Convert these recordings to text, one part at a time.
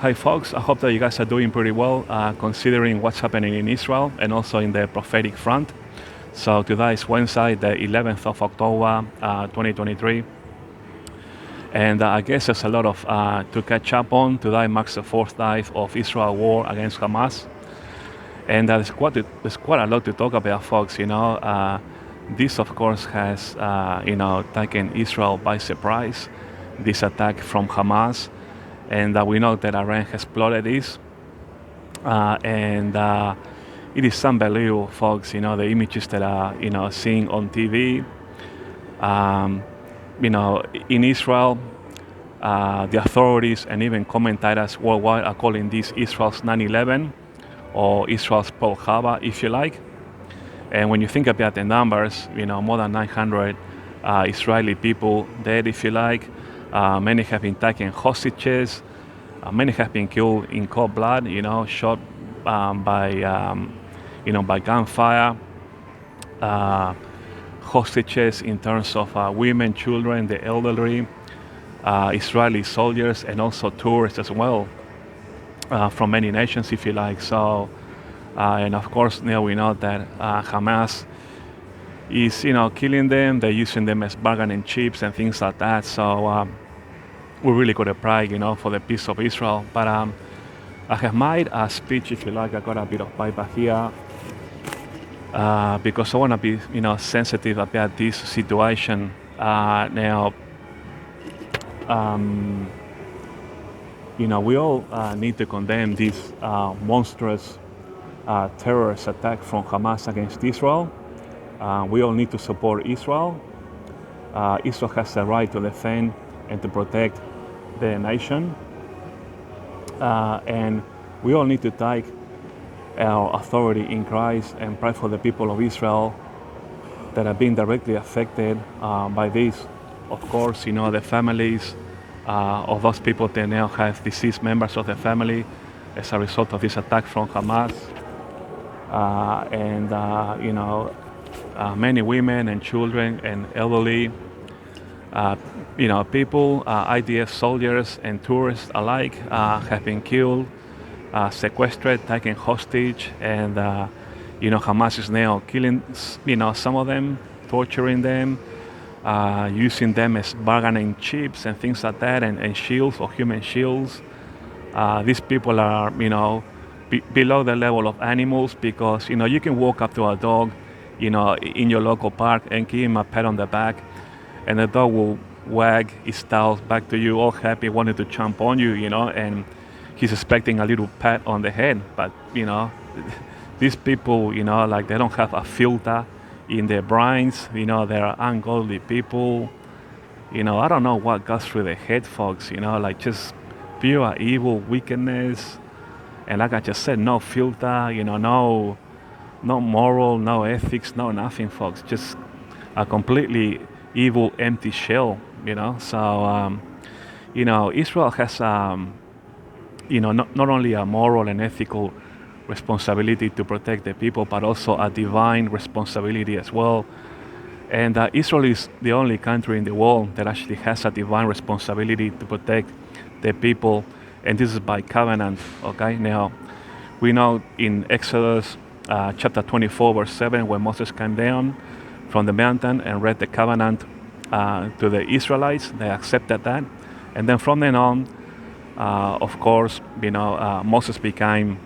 Hi, folks. I hope that you guys are doing pretty well, considering what's happening in Israel and also in the prophetic front. So today is Wednesday, the 11th of October, 2023. And I guess there's a lot of to catch up on. Today marks the fourth day of Israel war against Hamas. And there's quite a lot to talk about, folks. This, of course, has, taken Israel by surprise, this attack from Hamas. And we know that Iran has plotted this. And it is unbelievable, folks, the images that are, seeing on TV. In Israel, the authorities and even commentators worldwide are calling this Israel's 9/11 or Israel's Pearl Harbor, if you like. And when you think about the numbers, more than 900 Israeli people dead, if you like. Many have been taken hostages. Many have been killed in cold blood, shot by gunfire. Hostages in terms of women, children, the elderly, Israeli soldiers, and also tourists as well, from many nations, if you like. So, and of course, now we know that Hamas is, killing them. They're using them as bargaining chips and things like that. So we really got to pray, for the peace of Israel. But I have made a speech, if you like. I got a bit of paper here. Because I want to be, sensitive about this situation. Now, we all need to condemn this monstrous terrorist attack from Hamas against Israel. We all need to support Israel. Israel has the right to defend and to protect the nation. And we all need to take our authority in Christ and pray for the people of Israel that are being directly affected by this. Of course, the families of those people that now have deceased members of the family as a result of this attack from Hamas. Many women and children and elderly, people, IDF soldiers and tourists alike have been killed, sequestered, taken hostage, and Hamas is now killing, some of them, torturing them, using them as bargaining chips and things like that, and shields or human shields. These people are, below the level of animals, because you can walk up to a dog, in your local park and give him a pat on the back, and the dog will wag its tail back to you, all happy, wanting to jump on you, and he's expecting a little pat on the head. But these people, they don't have a filter in their brains. They're ungodly people. I don't know what goes through their head, folks. Just pure evil, wickedness, and like I just said, no filter. No moral, no ethics, no nothing, folks. Just a completely evil, empty shell. So Israel has not only a moral and ethical responsibility to protect the people, but also a divine responsibility as well. And Israel is the only country in the world that actually has a divine responsibility to protect the people, and this is by covenant. Okay, now we know in Exodus chapter 24, verse 7, when Moses came down from the mountain and read the covenant to the Israelites, they accepted that, and then from then on, of course, Moses became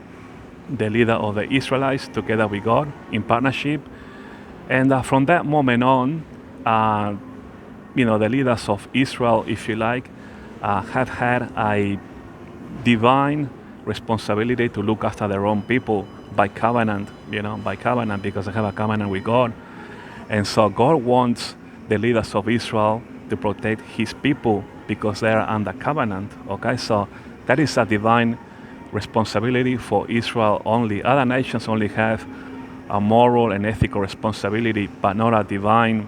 the leader of the Israelites together with God in partnership. And from that moment on, the leaders of Israel, if you like, have had a divine responsibility to look after their own people by covenant, because they have a covenant with God. And so God wants the leaders of Israel to protect his people because they are under covenant. Okay, so that is a divine responsibility for Israel only. Other nations only have a moral and ethical responsibility, but not a divine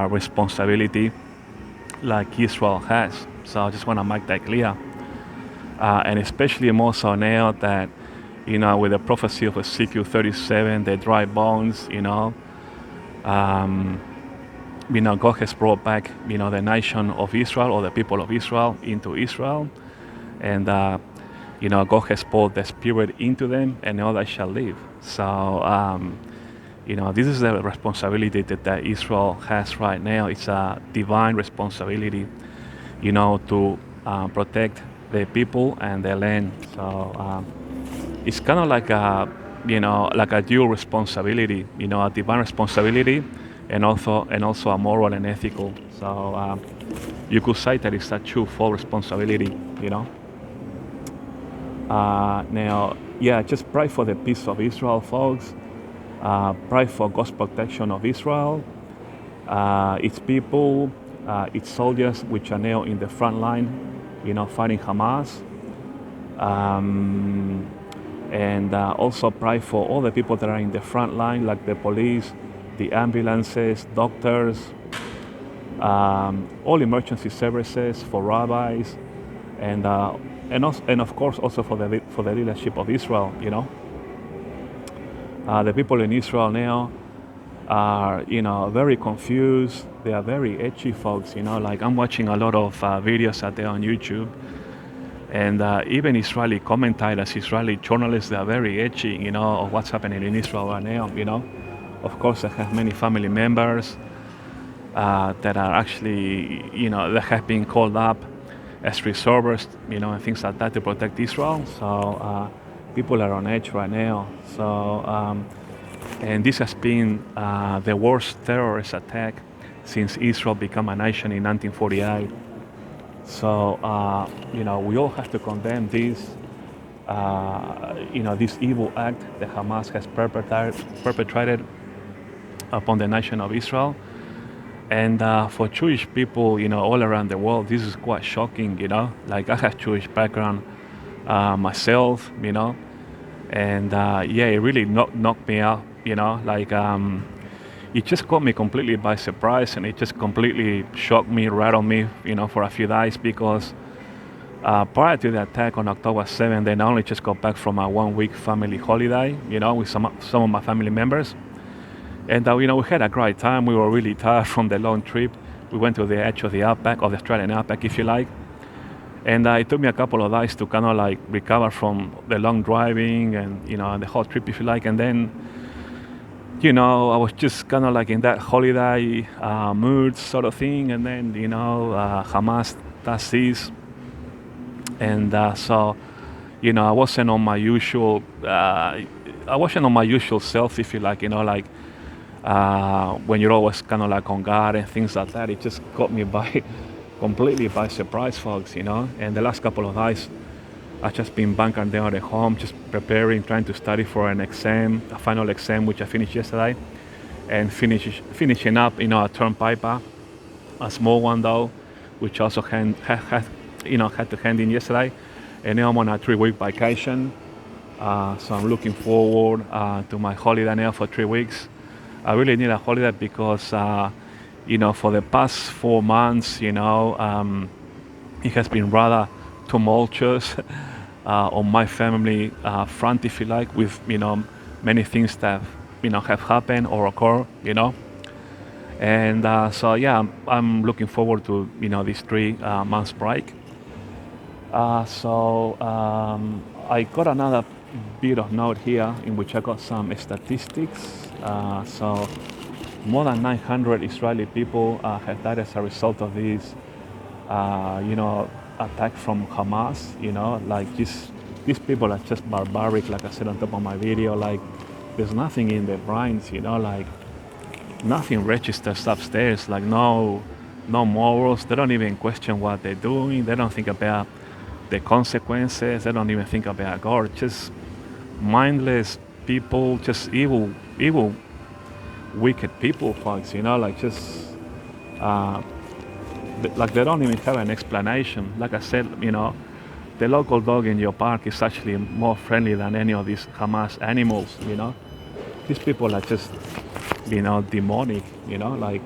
responsibility like Israel has. So I just want to make that clear. And especially more so now that, with the prophecy of Ezekiel 37, the dry bones, God has brought back, the nation of Israel or the people of Israel into Israel. And God has poured the Spirit into them, and now they shall live. So, this is the responsibility that Israel has right now. It's a divine responsibility, to protect the people and the land. So it's kind of like like a dual responsibility, a divine responsibility, and also a moral and ethical. So you could say that it's a twofold responsibility, Now, yeah, just pray for the peace of Israel, folks. Pray for God's protection of Israel, its people, its soldiers, which are now in the front line, fighting Hamas. And also pray for all the people that are in the front line, like the police, the ambulances, doctors, all emergency services, for rabbis, and of course also for the leadership of Israel. The people in Israel now are very confused. They are very edgy folks. Like I'm watching a lot of videos out there on YouTube, and even Israeli commentators, Israeli journalists, they are very edgy. Of what's happening in Israel right now. Of course, I have many family members that are actually, that have been called up as reservists, and things like that to protect Israel. So people are on edge right now. So, and this has been the worst terrorist attack since Israel became a nation in 1948. So, we all have to condemn this, this evil act that Hamas has perpetrated upon the nation of Israel. And for Jewish people, all around the world, this is quite shocking, Like I have Jewish background myself, and yeah, it really knocked me out, Like it just caught me completely by surprise, and it just completely shocked me, rattled me, for a few days, because prior to the attack on October 7th, then I only just got back from a 1-week family holiday, with some of my family members. And we had a great time. We were really tired from the long trip. We went to the edge of the outback, of the Australian outback, if you like. And it took me a couple of days to kind of like recover from the long driving and the whole trip, if you like. And then, I was just kind of like in that holiday mood sort of thing. And then, Hamas does this, and so, I wasn't on my usual. I wasn't on my usual self, if you like. Like. When you're always kind of like on guard and things like that, it just caught me completely by surprise, folks, And the last couple of days, I've just been bunkering down at home, just preparing, trying to study for an exam, a final exam, which I finished yesterday, and finishing up, a term paper, a small one though, which also had to hand in yesterday, and now I'm on a 3-week vacation, so I'm looking forward to my holiday now for 3 weeks. I really need a holiday because, for the past 4 months, it has been rather tumultuous on my family front, if you like, with, many things that, have happened or occur, And so, yeah, I'm looking forward to, this 3 months break. So I got another bit of note here in which I got some statistics. So more than 900 Israeli people have died as a result of this, attack from Hamas. Like these people are just barbaric. Like I said on top of my video, like there's nothing in their brains. Like nothing registers upstairs. Like no morals. They don't even question what they're doing. They don't think about the consequences. They don't even think about God. Just mindless people, just evil, wicked people, folks. Like just like they don't even have an explanation. Like I said, the local dog in your park is actually more friendly than any of these Hamas animals. These people are just, demonic. Like.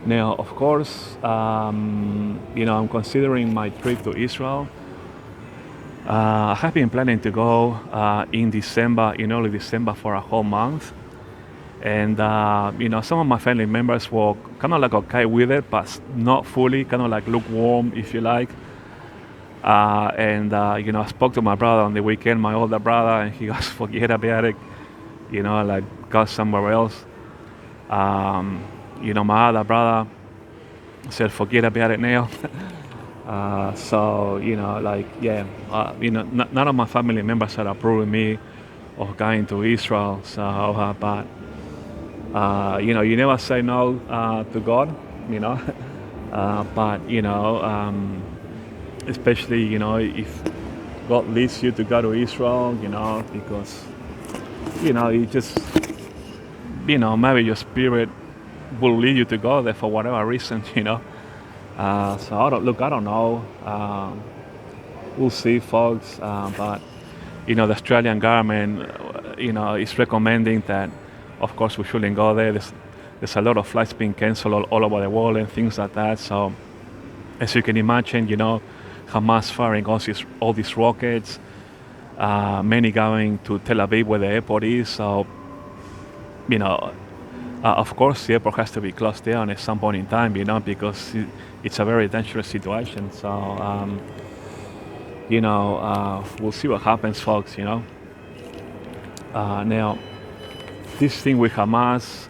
Now, of course, I'm considering my trip to Israel. I have been planning to go in early December for a whole month. And, some of my family members were kind of like okay with it, but not fully, kind of like lukewarm, if you like. And I spoke to my brother on the weekend, my older brother, and he goes, "Forget about it. Like go somewhere else." Um, my other brother said, "Forget about it now." So like yeah, none of my family members are approving me of going to Israel. So, but you never say no to God, you know. But especially if God leads you to go to Israel, because you just maybe your spirit will lead you to go there for whatever reason, So I don't know. We'll see, folks. But the Australian government, is recommending that, of course, we shouldn't go there. There's a lot of flights being cancelled all over the world and things like that. So, as you can imagine, Hamas firing all these rockets, many going to Tel Aviv where the airport is. So, you know, of course, the airport has to be closed down at some point in time, because it's a very dangerous situation. So, we'll see what happens, folks. Now, this thing with Hamas,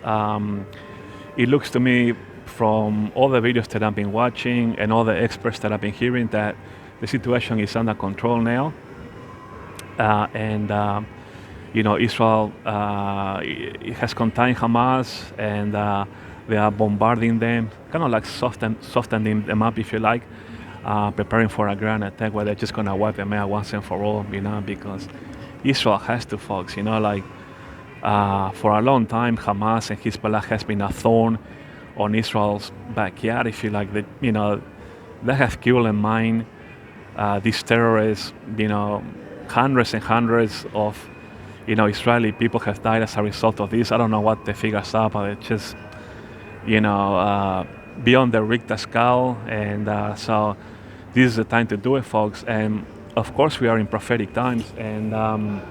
it looks to me from all the videos that I've been watching and all the experts that I've been hearing that the situation is under control now. And Israel it has contained Hamas, and they are bombarding them, kind of like softening them up, if you like, preparing for a grand attack where they're just going to wipe them out once and for all, because Israel has to, folks, like for a long time, Hamas and Hezbollah has been a thorn on Israel's backyard, if you like. They have killed and mined these terrorists. Hundreds and hundreds of Israeli people have died as a result of this. I don't know what the figures are, but it's just beyond the Richter scale. And so this is the time to do it, folks. And of course, we are in prophetic times, and I'm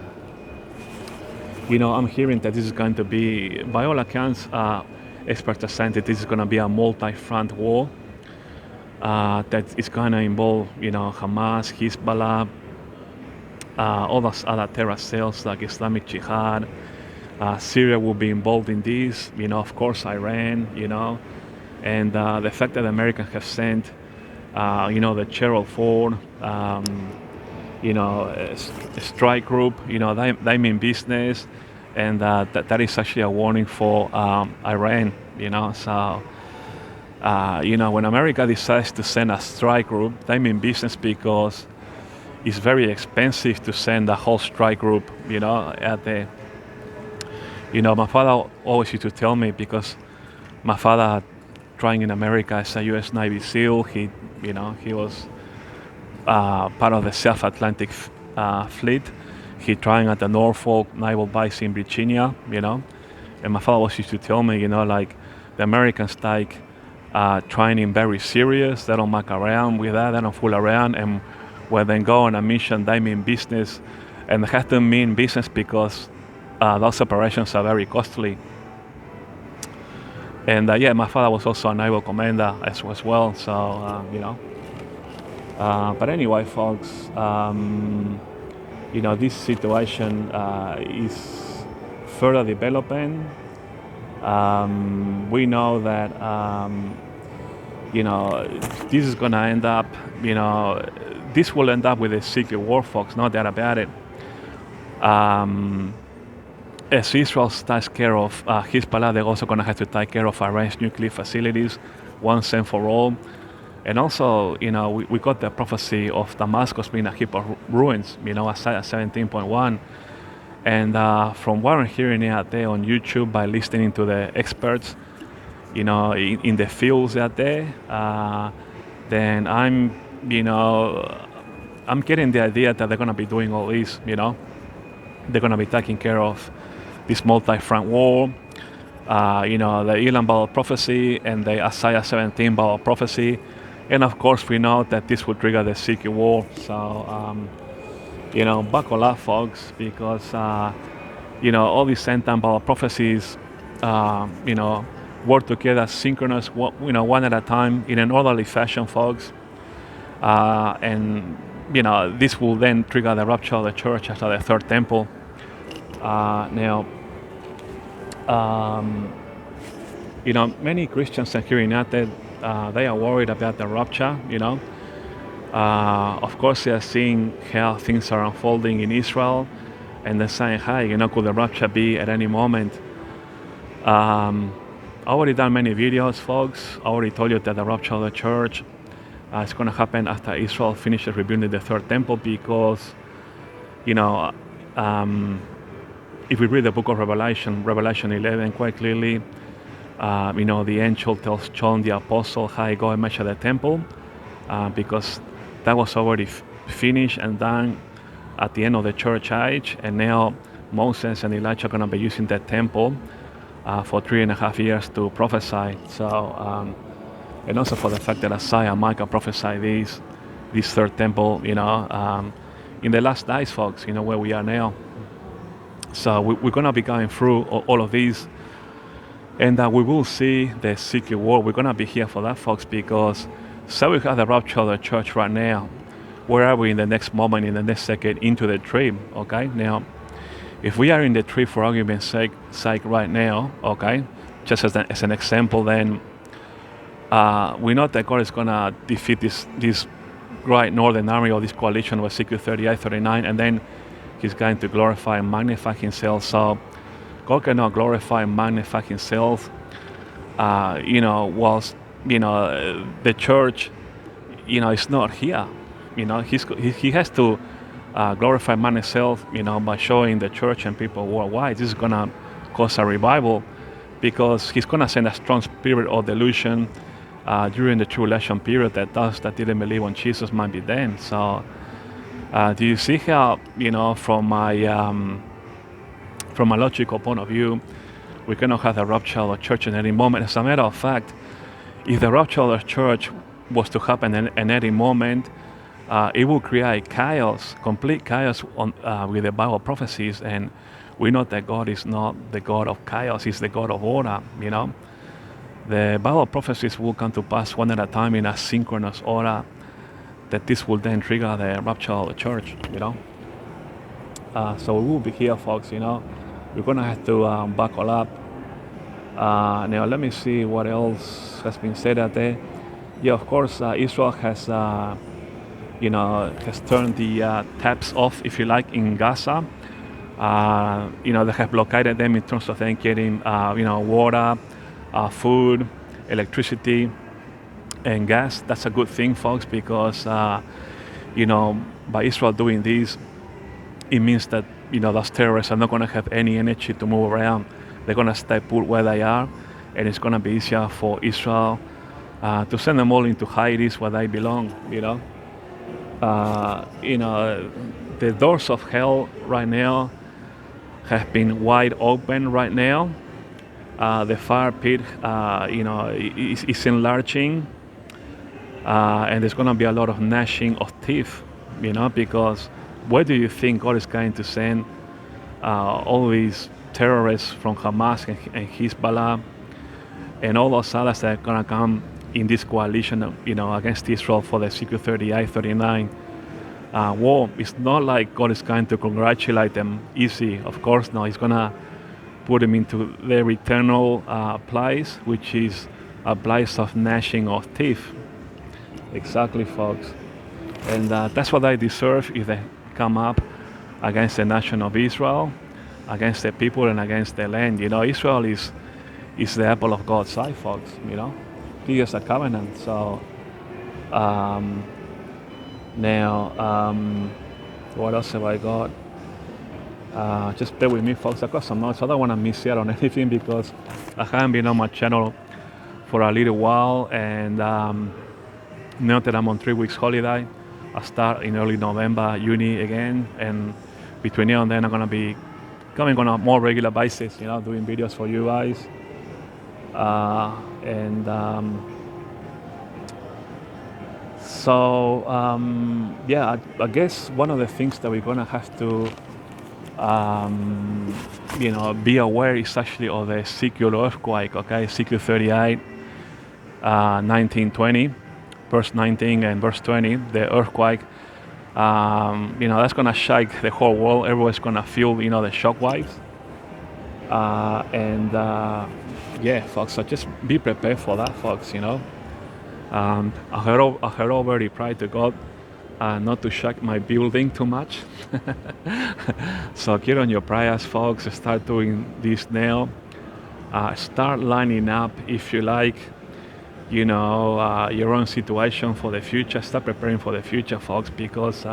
hearing that this is going to be, by all accounts, experts are saying that this is going to be a multi-front war that is going to involve, Hamas, Hezbollah, all those other terror cells like Islamic Jihad. Syria will be involved in this, of course, Iran, and the fact that the Americans have sent, the Gerald Ford, a strike group, they mean business, and that is actually a warning for Iran, So, when America decides to send a strike group, they mean business because it's very expensive to send a whole strike group, at the. My father always used to tell me, because my father trained in America as a U.S. Navy SEAL. He was part of the South Atlantic Fleet. He trained at the Norfolk Naval Base in Virginia, And my father always used to tell me, like the Americans take training very serious. They don't muck around with that. They don't fool around. And when they go on a mission, they mean business. And they have to mean business because those operations are very costly. And my father was also a naval commander as well. So, but anyway, folks, this situation is further developing. We know that, this is going to end up, this will end up with a secret war, folks, no doubt about it. As Israel takes care of Hezbollah, they're also going to have to take care of Iran's nuclear facilities once and for all. And also, we got the prophecy of Damascus being a heap of ruins, Isaiah 17.1. And from what I'm hearing out there on YouTube by listening to the experts, in the fields out there, then I'm getting the idea that they're going to be doing all this, They're going to be taking care of this multi-front war, the Elam Bible prophecy and the Isaiah 17 Bible prophecy. And of course, we know that this will trigger the secret war. So, buckle up, folks, because, all these end-time Bible prophecies, work together synchronous, one at a time in an orderly fashion, folks. And this will then trigger the rapture of the church after the third temple. Now, um, many Christians here in United, they are worried about the rapture. Of course, they are seeing how things are unfolding in Israel, and they're saying, "Hey, could the rapture be at any moment?" I already done many videos, folks. I already told you that the rapture of the church is going to happen after Israel finishes rebuilding the third temple, because, you know, um, if we read the book of Revelation 11 quite clearly, the angel tells John the apostle, "Hey, go and measure the temple," because that was already finished and done at the end of the church age, and now Moses and Elijah are going to be using that temple for 3.5 years to prophesy. So, and also for the fact that Isaiah and Micah prophesied this third temple, in the last days, folks, where we are now. So we're going to be going through all of these, and we will see the secret war. We're going to be here for that, folks, because so we have the rapture of the church right now. Where are we in the next moment, in the next second, into the trib? Okay, now, if we are in the trib for argument's sake right now, okay, just as an example, then we know that God is going to defeat this great northern army or this coalition of Ezekiel 38, 39, and then he's going to glorify and magnify himself. So God cannot glorify and magnify himself, whilst, the church, is not here. He has to glorify man himself, by showing the church and people worldwide. This is going to cause a revival, because he's going to send a strong spirit of delusion during the tribulation period that those that didn't believe on Jesus might be then. So do you see how, from my logical point of view, we cannot have the rapture of the church in any moment? As a matter of fact, if the rapture of the church was to happen in any moment, it will create chaos, complete chaos with the Bible prophecies. And we know that God is not the God of chaos, He's the God of order, The Bible prophecies will come to pass one at a time in a synchronous order, that this will then trigger the rapture of the church, So we will be here, folks, We're going to have to buckle up. Now, let me see what else has been said out there. Yeah, of course, Israel has turned the taps off, if you like, in Gaza. They have blockaded them in terms of them getting, water, food, electricity, and gas. That's a good thing, folks, because, by Israel doing this, it means that, those terrorists are not going to have any energy to move around. They're going to stay put where they are, and it's going to be easier for Israel to send them all into Hades where they belong, the doors of hell right now have been wide open right now. The fire pit, is enlarging, and there's going to be a lot of gnashing of teeth, because where do you think God is going to send all these terrorists from Hamas and Hezbollah and all those others that are going to come in this coalition, against Israel for the Ezekiel 38, 39 war? It's not like God is going to congratulate them easy. Of course, no. He's going to put them into their eternal place, which is a place of gnashing of teeth. Exactly, folks. And that's what they deserve if they come up against the nation of Israel, against the people, and against the land. Israel is the apple of God's eye, folks. He is a covenant. So now, what else have I got? Just bear with me, folks. I got some notes. I don't want to miss out on anything, because I haven't been on my channel for a little while, and now that I'm on 3 weeks holiday, I start in early November uni again, and between now and then I'm going to be coming on a more regular basis, doing videos for you guys. I guess one of the things that we're going to have to be aware is actually of the Ezekiel earthquake, okay? Ezekiel 38, 1920. verse 19 and verse 20, the earthquake, that's gonna shake the whole world. Everyone's gonna feel, the shock waves. And yeah, folks. So just be prepared for that, folks. I had already prayed to God not to shake my building too much. So get on your prayers, folks. Start doing this now. Start lining up, if you like, your own situation for the future. Start preparing for the future, folks, because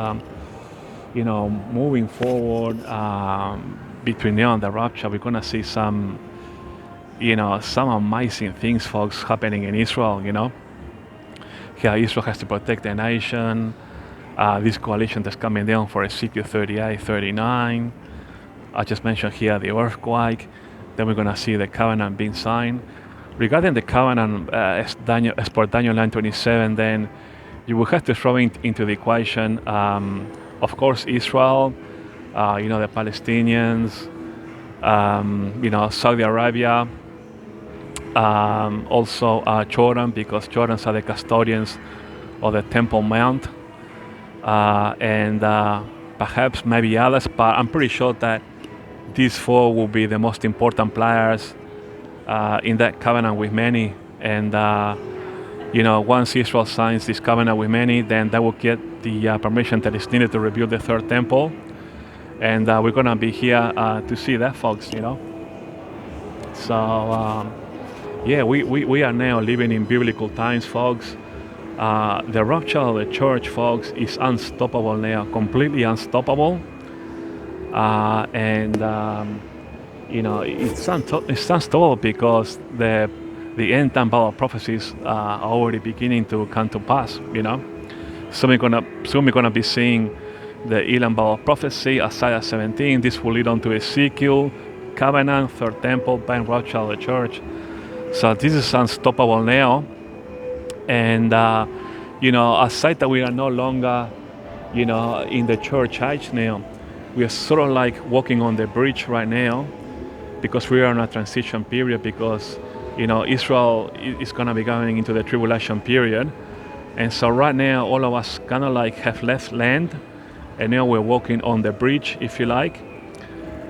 moving forward, between now and the rapture, we're gonna see some amazing things, folks, happening in Israel. Here, Israel has to protect the nation. This coalition that's coming down for Ezekiel 38, 39. I just mentioned here the earthquake. Then we're gonna see the covenant being signed. Regarding the covenant, as per Daniel 9:27, then you will have to throw into the equation, of course, Israel, the Palestinians, Saudi Arabia, also Jordan, because Jordans are the custodians of the Temple Mount, and perhaps maybe others, but I'm pretty sure that these four will be the most important players in that covenant with many. And once Israel signs this covenant with many, then they will get the permission that is needed to rebuild the third temple. And we're gonna be here to see that, folks. So yeah, we are now living in biblical times, folks. The rapture of the church, folks, is unstoppable now, completely unstoppable. And it's unstoppable because the end time Bible prophecies are already beginning to come to pass. Soon we're gonna be seeing the Elam Bible prophecy, Isaiah 17. This will lead on to Ezekiel, covenant, third temple, then rapture of the church. So this is unstoppable now. And aside that we are no longer in the church age now, we are sort of like walking on the bridge right now, because we are in a transition period, because Israel is going to be going into the tribulation period. And so right now all of us kind of like have left land, and now we're walking on the bridge, if you like.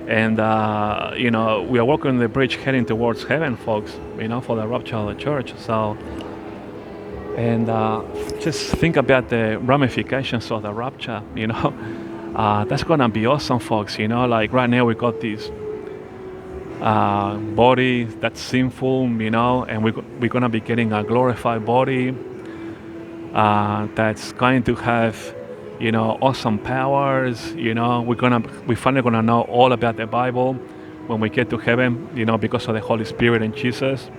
And we are walking on the bridge heading towards heaven, folks, for the rapture of the church. So, and just think about the ramifications of the rapture. That's gonna be awesome, folks. Like right now we got this body that's sinful, and we're gonna be getting a glorified body that's going to have awesome powers. We're finally gonna know all about the Bible when we get to heaven, because of the Holy Spirit and Jesus.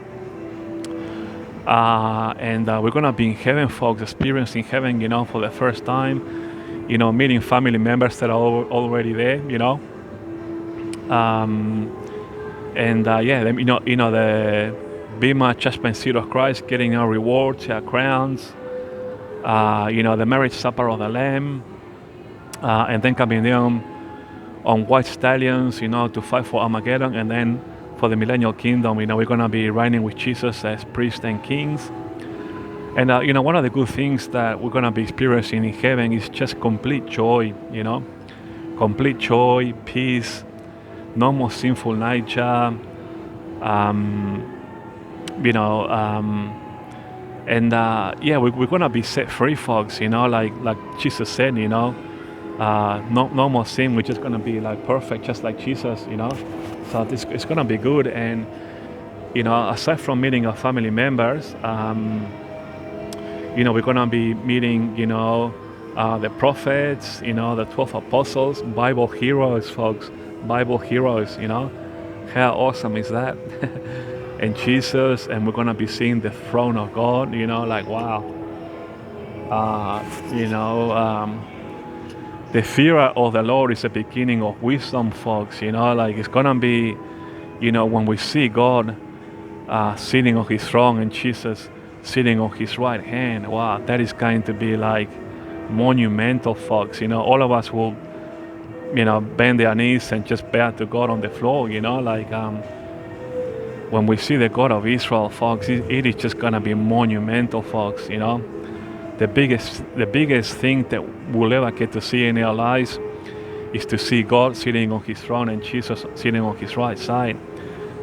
And we're gonna be in heaven, folks, experiencing heaven, for the first time. Meeting family members that are already there. And yeah, the Bema judgment seat of Christ, getting our rewards, our crowns. The marriage supper of the Lamb, and then coming down on white stallions, to fight for Armageddon, and then for the millennial kingdom, we're gonna be reigning with Jesus as priests and kings. And one of the good things that we're gonna be experiencing in heaven is just complete joy, complete joy, peace, no more sinful nature, and yeah, we're gonna be set free, folks. Like Jesus said, no more sin. We're just gonna be like perfect, just like Jesus. So it's gonna be good. And aside from meeting our family members, we're gonna be meeting, the prophets, the 12 apostles, Bible heroes, folks, Bible heroes. How awesome is that? And Jesus, and we're gonna be seeing the throne of God. Like wow. The fear of the Lord is the beginning of wisdom, folks. Like it's gonna be, when we see God sitting on His throne and Jesus sitting on His right hand. Wow, that is going to be like monumental, folks. All of us will, bend their knees and just bow to God on the floor. Like when we see the God of Israel, folks, it is just gonna be monumental, folks. the biggest thing that we'll ever get to see in our lives is to see God sitting on His throne and Jesus sitting on His right side.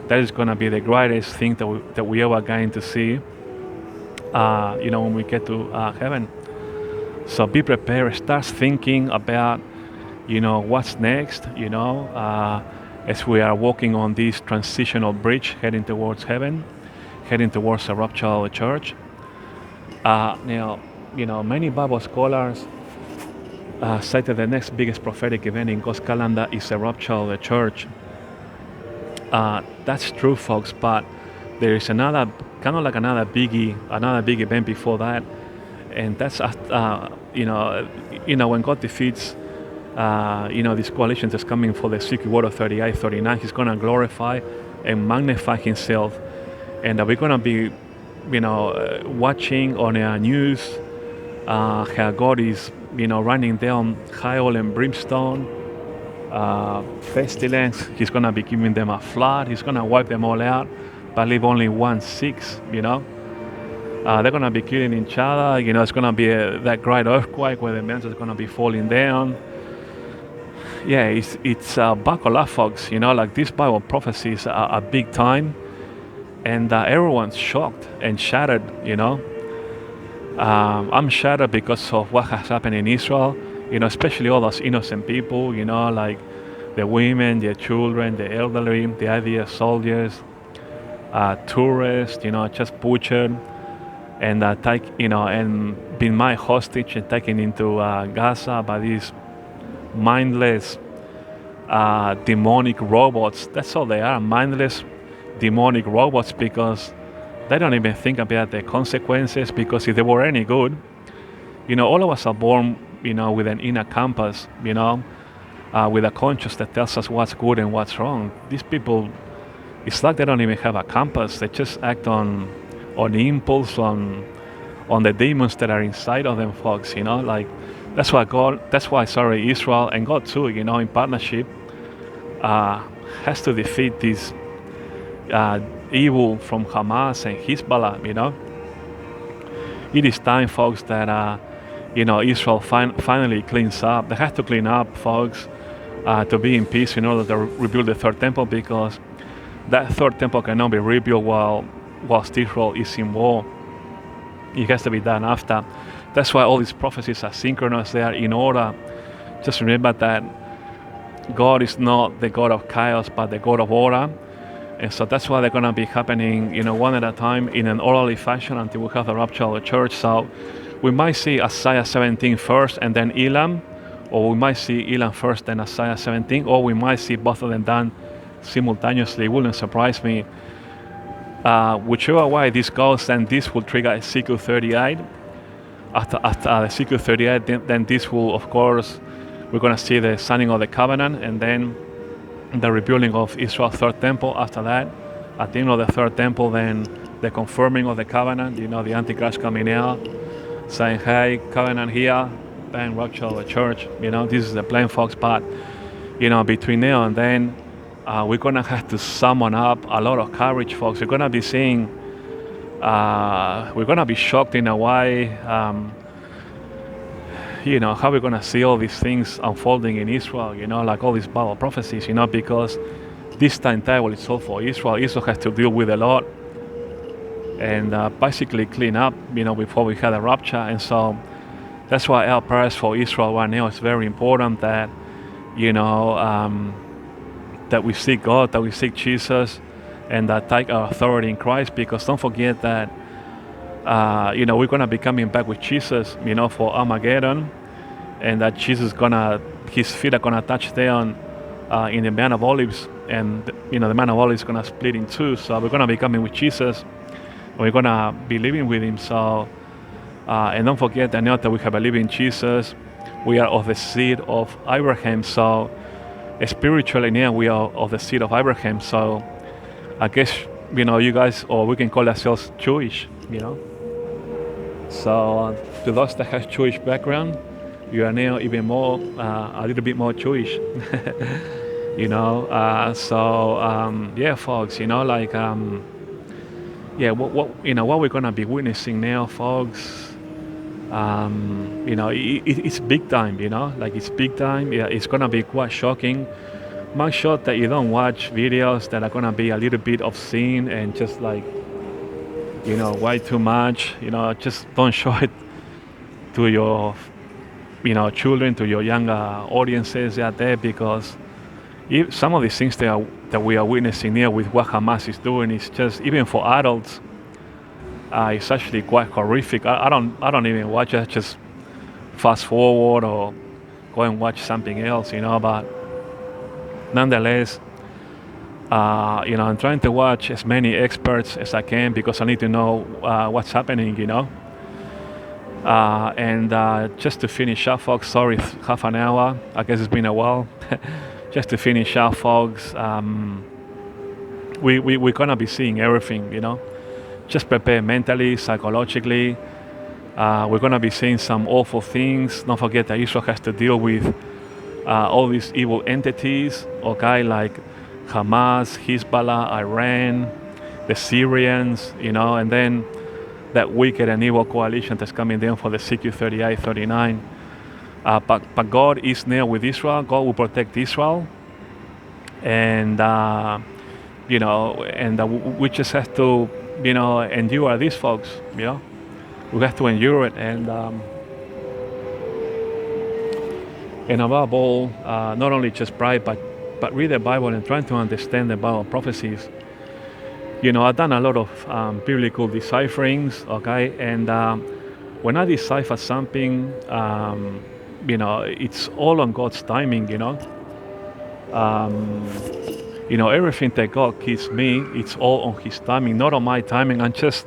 That is going to be the greatest thing that we ever going to see. When we get to heaven. So be prepared. Start thinking about what's next. As we are walking on this transitional bridge, heading towards heaven, heading towards a rapture church. Now, many Bible scholars say that the next biggest prophetic event in God's calendar is a rapture of the church. That's true, folks, but there is another kind of like another big event before that, and that's when God defeats this coalition that's coming for the secret word of 38, 39. He's going to glorify and magnify Himself, and we're going to be watching on our news how God is running down hail and brimstone, pestilence. He's going to be giving them a flood. He's going to wipe them all out, but leave only 1/6. They're going to be killing each other. It's going to be that great earthquake where the mountains are going to be falling down. Yeah, it's buckle up, folks. Like these Bible prophecies are big time, and everyone's shocked and shattered. I'm shattered because of what has happened in Israel. Especially all those innocent people. Like the women, the children, the elderly, the IDF soldiers, tourists. Just butchered and and been my hostage and taken into Gaza by these mindless demonic robots. That's all they are, mindless demonic robots, because they don't even think about the consequences, because if they were any good, all of us are born with an inner compass, with a conscience that tells us what's good and what's wrong. These people, it's like they don't even have a compass. They just act on impulse, on the demons that are inside of them, folks. Like that's why Israel and God too, in partnership, has to defeat this evil from Hamas and Hezbollah. It is time, folks, that Israel finally cleans up. They have to clean up, folks, to be in peace in order to rebuild the third temple, because that third temple cannot be rebuilt whilst Israel is in war. It has to be done after. That's why all these prophecies are synchronous. They are in order. Just remember that God is not the God of chaos, but the God of order. And so that's why they're going to be happening, one at a time in an orderly fashion until we have the rapture of the church. So we might see Isaiah 17 first and then Elam, or we might see Elam first and Isaiah 17, or we might see both of them done simultaneously. It wouldn't surprise me. Whichever way this goes, then this will trigger Ezekiel 38. After Ezekiel 38, then this will, of course, we're going to see the signing of the covenant, and then the rebuilding of Israel's third temple. After that, at the end of the third temple, then the confirming of the covenant, the Antichrist coming out, saying, hey, covenant here, then rapture of the church. This is the plan, folks. But, between now and then, we're going to have to summon up a lot of courage, folks. We're going to be seeing, we're going to be shocked in a way, how we're going to see all these things unfolding in Israel, like all these Bible prophecies, because this timetable is all for Israel. Israel has to deal with a lot and basically clean up, before we had a rapture. And so that's why our prayers for Israel right now is very important, that, that we seek God, that we seek Jesus, and that take our authority in Christ, because don't forget that we're going to be coming back with Jesus, for Armageddon, and that his feet are going to touch down in the Mount of Olives, and, the Mount of Olives is going to split in two. So we're going to be coming with Jesus, and we're going to be living with Him. So, and don't forget that now that we have a living Jesus, we are of the seed of Abraham. So spiritually now we are of the seed of Abraham. So I guess, you guys, or we can call ourselves Jewish, So to those that have Jewish background, you are now even more, a little bit more Jewish, yeah, folks, what we're going to be witnessing now, folks, It's big time. Like it's big time. Yeah, it's gonna be quite shocking. Make sure that you don't watch videos that are gonna be a little bit obscene and just like way too much. Just don't show it to your children, to your younger audiences out there, because if some of these things that we are witnessing here with what Hamas is doing is just, even for adults, it's actually quite horrific. I don't even watch it. I just fast forward or go and watch something else. But nonetheless, I'm trying to watch as many experts as I can because I need to know what's happening. And just to finish up, folks, sorry, half an hour. I guess it's been a while. Just to finish up, folks, we're going to be seeing everything. Just prepare mentally, psychologically. We're going to be seeing some awful things. Don't forget that Israel has to deal with all these evil entities, okay, like Hamas, Hezbollah, Iran, the Syrians, and then that wicked and evil coalition that's coming down for the CQ 38, 39. But God is near with Israel. God will protect Israel. And, we just have to, endure these folks, We have to endure it. And above all, not only just pray, but read the Bible and try to understand the Bible prophecies. I've done a lot of biblical decipherings, okay? And when I decipher something, it's all on God's timing, everything that God gives me, it's all on His timing, not on my timing. I'm just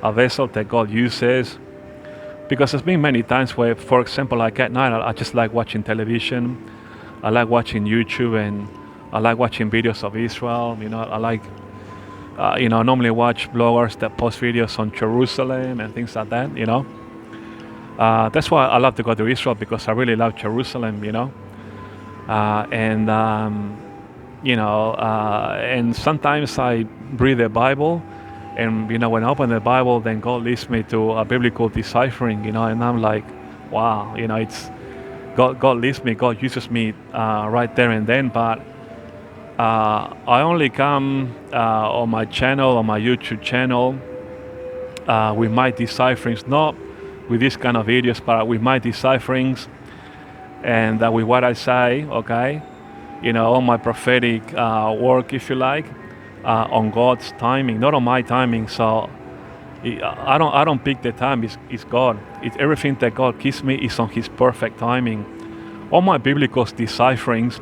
a vessel that God uses. Because there's been many times where, for example, like at night, I just like watching television. I like watching YouTube, and I like watching videos of Israel. I like, normally watch bloggers that post videos on Jerusalem and things like that, That's why I love to go to Israel, because I really love Jerusalem, and sometimes I read the Bible, and when I open the Bible, then God leads me to a biblical deciphering, and I'm like, wow, it's God leads me, God uses me right there and then. But I only come on my channel, on my YouTube channel, with my decipherings, not with this kind of videos, but with my decipherings, and with what I say, okay, on my prophetic work, if you like. On God's timing, not on my timing. So I don't pick the time. It's God. It's everything that God gives me is on His perfect timing. All my biblical decipherings,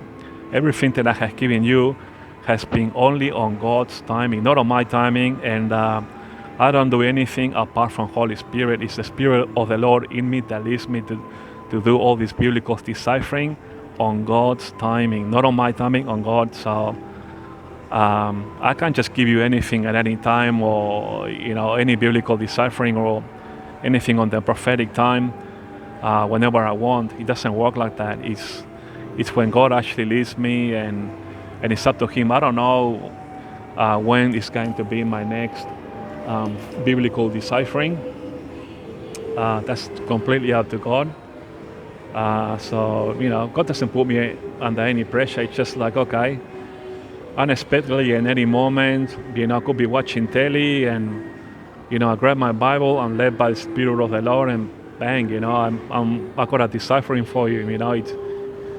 everything that I have given you, has been only on God's timing, not on my timing. And I don't do anything apart from Holy Spirit. It's the Spirit of the Lord in me that leads me to do all this biblical deciphering on God's timing, not on my timing, on God. So I can't just give you anything at any time, or any biblical deciphering or anything on the prophetic time whenever I want. It doesn't work like that. It's when God actually leads me, and it's up to Him. I don't know when it's going to be my next biblical deciphering. That's completely up to God. So God doesn't put me under any pressure. It's just like, okay, unexpectedly in any moment, I could be watching telly, and I grab my Bible, I'm led by the Spirit of the Lord, and bang, I got a deciphering for you.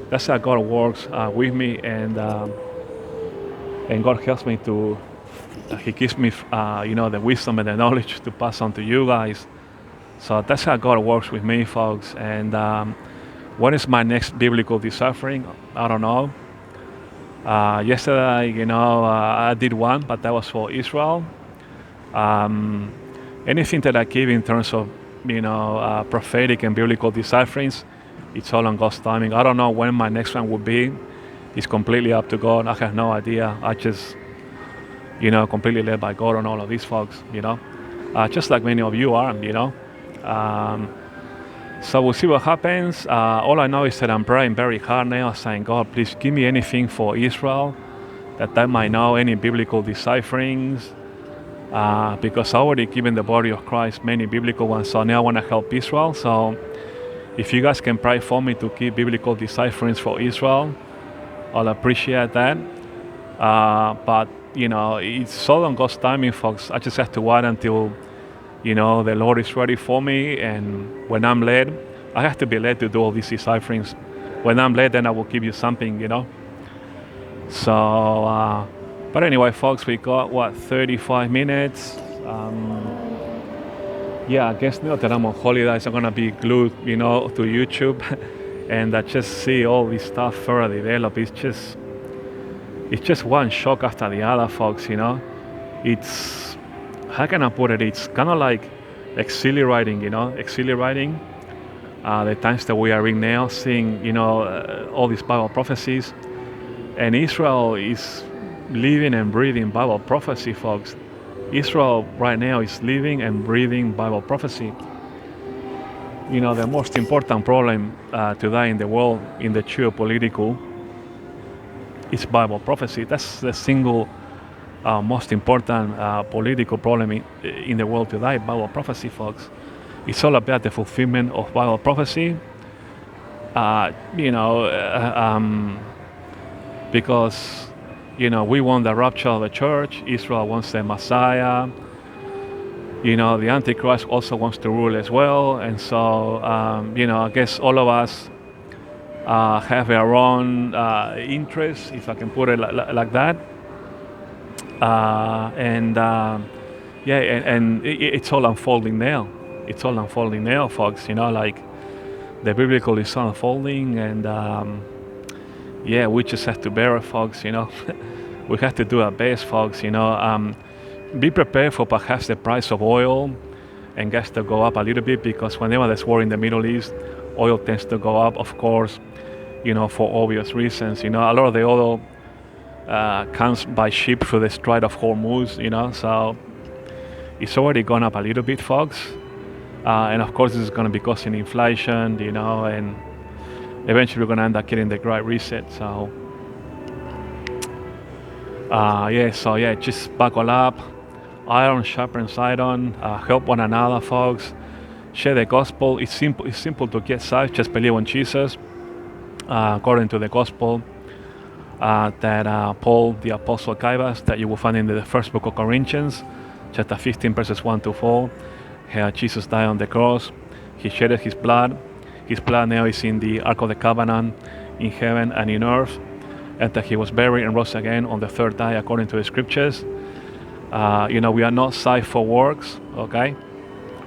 That's how God works with me, and God helps me to. He gives me, the wisdom and the knowledge to pass on to you guys. So that's how God works with me, folks. And what is my next biblical deciphering? I don't know. Yesterday, I did one, but that was for Israel. Anything that I give in terms of, prophetic and biblical decipherings, it's all on God's timing. I don't know when my next one will be. It's completely up to God. I have no idea. I just, completely led by God on all of these folks, just like many of you are, So we'll see what happens. All I know is that I'm praying very hard now, saying, God, please give me anything for Israel, that I might know any biblical decipherings, because I already given the body of Christ many biblical ones. So now I want to help Israel. So if you guys can pray for me to keep biblical decipherings for Israel, I'll appreciate that. But it's all on God's timing, folks. I just have to wait until the Lord is ready for me, and when I'm led, I have to be led to do all these decipherings. When I'm led, then I will give you something. So, but anyway, folks, we got 35 minutes. Yeah, I guess now that I'm on holidays, I'm gonna be glued, to YouTube, and I just see all this stuff further develop. It's just one shock after the other, folks. It's, how can I put it? It's kind of like exhilarating, exhilarating. The times that we are in now, seeing all these Bible prophecies, and Israel is living and breathing Bible prophecy, folks. Israel right now is living and breathing Bible prophecy. The most important problem today in the world, in the geopolitical, is Bible prophecy. That's the single most important political problem in the world today, Bible prophecy, folks. It's all about the fulfillment of Bible prophecy. Because we want the rapture of the church. Israel wants the Messiah. The Antichrist also wants to rule as well. And so, I guess all of us have our own interests, if I can put it like that. It's all unfolding now. It's all unfolding now, folks. Like the biblical is unfolding, and we just have to bear it, folks. We have to do our best, folks. Be prepared for perhaps the price of oil and gas to go up a little bit, because whenever there's war in the Middle East, oil tends to go up, of course, for obvious reasons. A lot of the oil comes by ship through the Strait of Hormuz, so it's already gone up a little bit, folks. And of course, this is going to be causing inflation, and eventually we're going to end up getting the Great Reset. So, just buckle up. Iron sharpens iron. Help one another, folks. Share the gospel. It's simple to get saved. Just believe on Jesus. According to the gospel that Paul, the apostle, gave us, that you will find in the first book of Corinthians, chapter 15, verses 1 to 4. Here Jesus died on the cross. He shedded his blood. His blood now is in the Ark of the Covenant in heaven and in earth. And that he was buried and rose again on the third day, according to the scriptures. We are not saved for works, okay?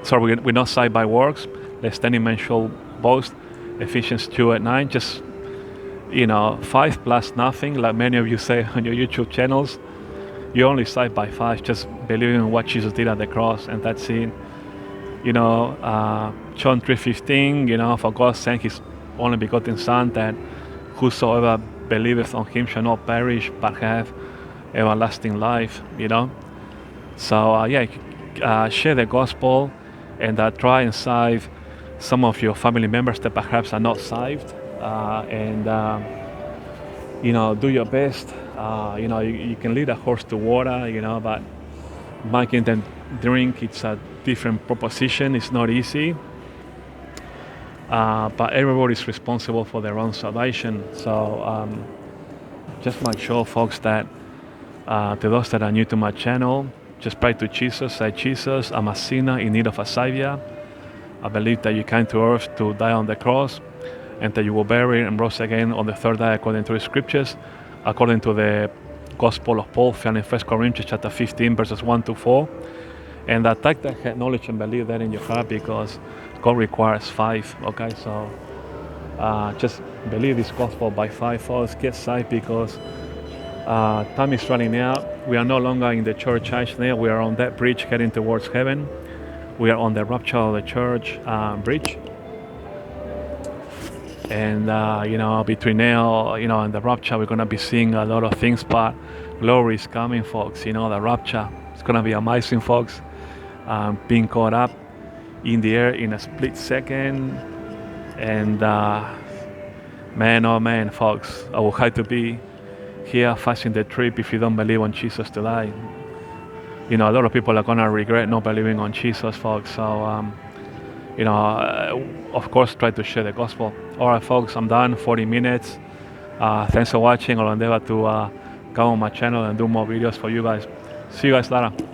Sorry, we're not saved by works, lest any man shall boast. Ephesians 2:9. Just 5 plus nothing, like many of you say on your YouTube channels. You're only saved by 5, just believing in what Jesus did at the cross, and that's it. John 3:15. For God sent His only begotten Son, that whosoever believeth on Him shall not perish but have everlasting life. So share the gospel, and try and save some of your family members that perhaps are not saved, and do your best. You can lead a horse to water, but making them drink, it's a different proposition. It's not easy, but everybody is responsible for their own salvation. So just make sure, folks, that to those that are new to my channel, just pray to Jesus. Say, Jesus, I'm a sinner in need of a Savior. I believe that you came to earth to die on the cross, and that you were buried and rose again on the third day, according to the scriptures, according to the Gospel of Paul found in 1 Corinthians chapter 15, verses 1 to 4. And take that knowledge and believe that in your heart, because God requires 5. Okay, so just believe this gospel by 5. Folks, get saved, because time is running out. We are no longer in the church age now. We are on that bridge heading towards heaven. We are on the rapture of the church bridge. And between now, and the rapture, we're going to be seeing a lot of things, but glory is coming, folks. The rapture, it's going to be amazing, folks. Being caught up in the air in a split second. And man, oh man, folks, I will have to be here facing the trip if you don't believe on Jesus today. a lot of people are gonna regret not believing on Jesus, folks. So, of course, try to share the gospel. All right, folks, I'm done. 40 minutes. Thanks for watching. I'll endeavor to come on my channel and do more videos for you guys. See you guys later.